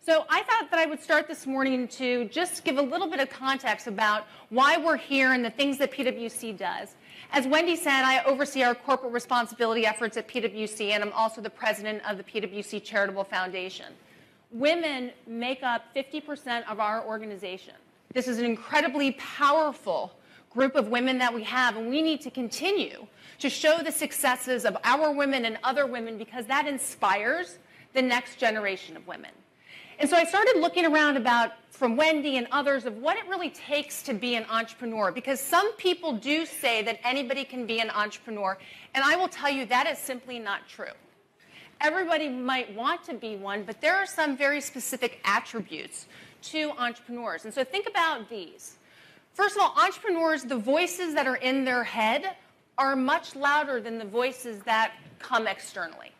So I thought that I would start this morning to just give a little bit of context about why we're here and the things that PwC does. As Wendy said, I oversee our corporate responsibility efforts at PwC, and I'm also the president of the PwC Charitable Foundation. Women make up 50% of our organization. This is an incredibly powerful group of women that we have, and we need to continue to show the successes of our women and other women because that inspires the next generation of women. And so I started looking around from Wendy and others of what it really takes to be an entrepreneur, because some people do say that anybody can be an entrepreneur, and I will tell you that is simply not true. Everybody might want to be one, but there are some very specific attributes to entrepreneurs. And so think about these. First of all, entrepreneurs, the voices that are in their head are much louder than the voices that come externally.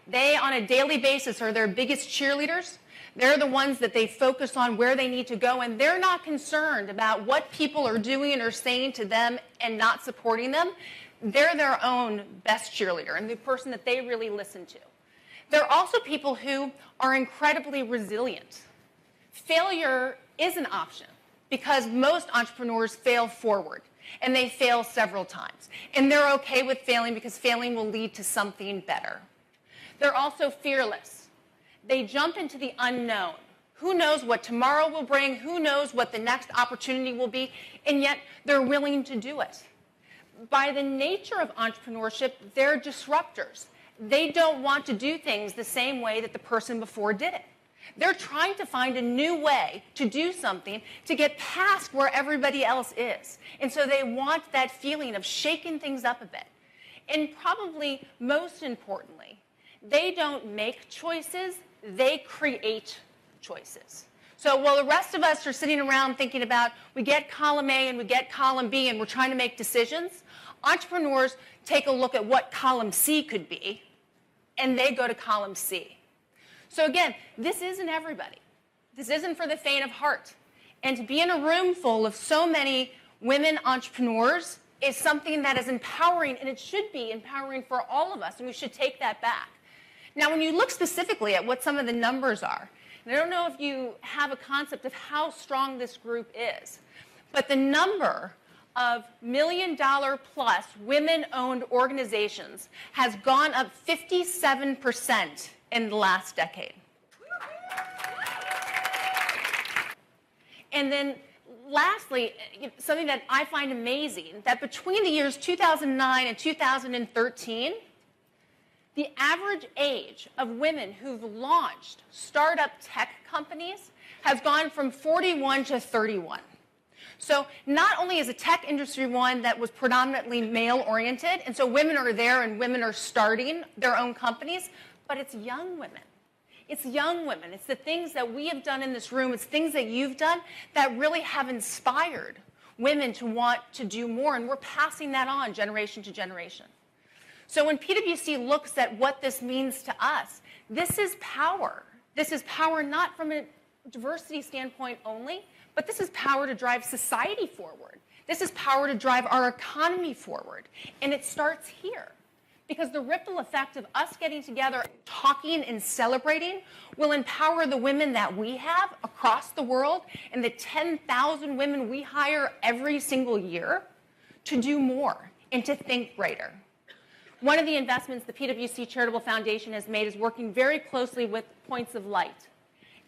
They, on a daily basis, are their biggest cheerleaders. They're the ones that they focus on where they need to go, and they're not concerned about what people are doing or saying to them and not supporting them. They're their own best cheerleader and the person that they really listen to. They're also people who are incredibly resilient. Failure is an option because most entrepreneurs fail forward, and they fail several times. And they're okay with failing because failing will lead to something better. They're also fearless. They jump into the unknown. Who knows what tomorrow will bring? Who knows what the next opportunity will be? And yet, they're willing to do it. By the nature of entrepreneurship, they're disruptors. They don't want to do things the same way that the person before did it. They're trying to find a new way to do something to get past where everybody else is. And so they want that feeling of shaking things up a bit. And probably most importantly, they don't make choices, they create choices. So while the rest of us are sitting around thinking about, we get column A and we get column B and we're trying to make decisions, entrepreneurs take a look at what column C could be, and they go to column C. So again, this isn't everybody. This isn't for the faint of heart. And to be in a room full of so many women entrepreneurs is something that is empowering, and it should be empowering for all of us, and we should take that back. Now, when you look specifically at what some of the numbers are, and I don't know if you have a concept of how strong this group is, but the number of million-dollar-plus women-owned organizations has gone up 57% in the last decade. And then lastly, something that I find amazing, that between the years 2009 and 2013, the average age of women who've launched startup tech companies has gone from 41 to 31. So not only is the tech industry one that was predominantly male-oriented, and so women are there and women are starting their own companies, but it's young women. It's young women. It's the things that we have done in this room. It's things that you've done that really have inspired women to want to do more, and we're passing that on generation to generation. So when PwC looks at what this means to us, this is power. This is power not from a diversity standpoint only, but this is power to drive society forward. This is power to drive our economy forward. And it starts here. Because the ripple effect of us getting together, talking and celebrating will empower the women that we have across the world and the 10,000 women we hire every single year to do more and to think greater. One of the investments the PwC Charitable Foundation has made is working very closely with Points of Light.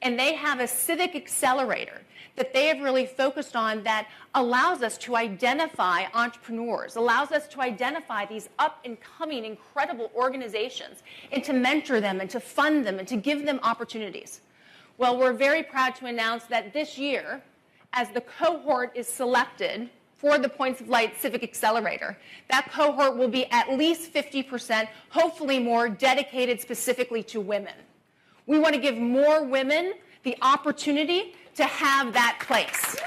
And they have a civic accelerator that they have really focused on that allows us to identify entrepreneurs, allows us to identify these up-and-coming incredible organizations and to mentor them and to fund them and to give them opportunities. Well, we're very proud to announce that this year, as the cohort is selected for the Points of Light Civic Accelerator, that cohort will be at least 50%, hopefully more, dedicated specifically to women. We want to give more women the opportunity to have that place.